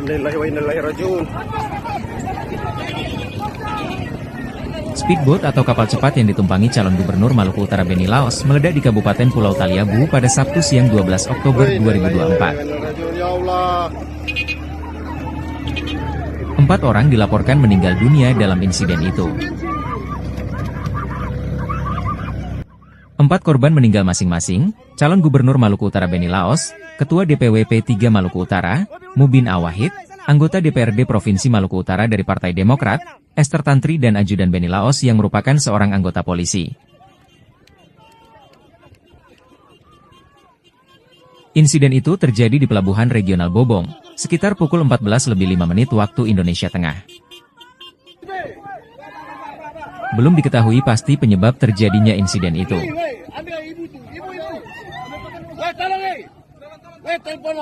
Innalillahi wa inna ilaihi raji'un. Speedboat atau kapal cepat yang ditumpangi calon gubernur Maluku Utara Beni Laos meledak di Kabupaten Pulau Taliabu pada Sabtu siang 12 Oktober 2024. 4 orang dilaporkan meninggal dunia dalam insiden itu. 4 korban meninggal masing-masing, calon gubernur Maluku Utara Beni Laos, Ketua DPW P3 Maluku Utara, Mubin Awahid, anggota DPRD Provinsi Maluku Utara dari Partai Demokrat, Esther Tantri dan ajudan Beni Laos yang merupakan seorang anggota polisi. Insiden itu terjadi di Pelabuhan Regional Bobong, sekitar pukul 14.05 waktu Indonesia Tengah. Belum diketahui pasti penyebab terjadinya insiden itu. Telepon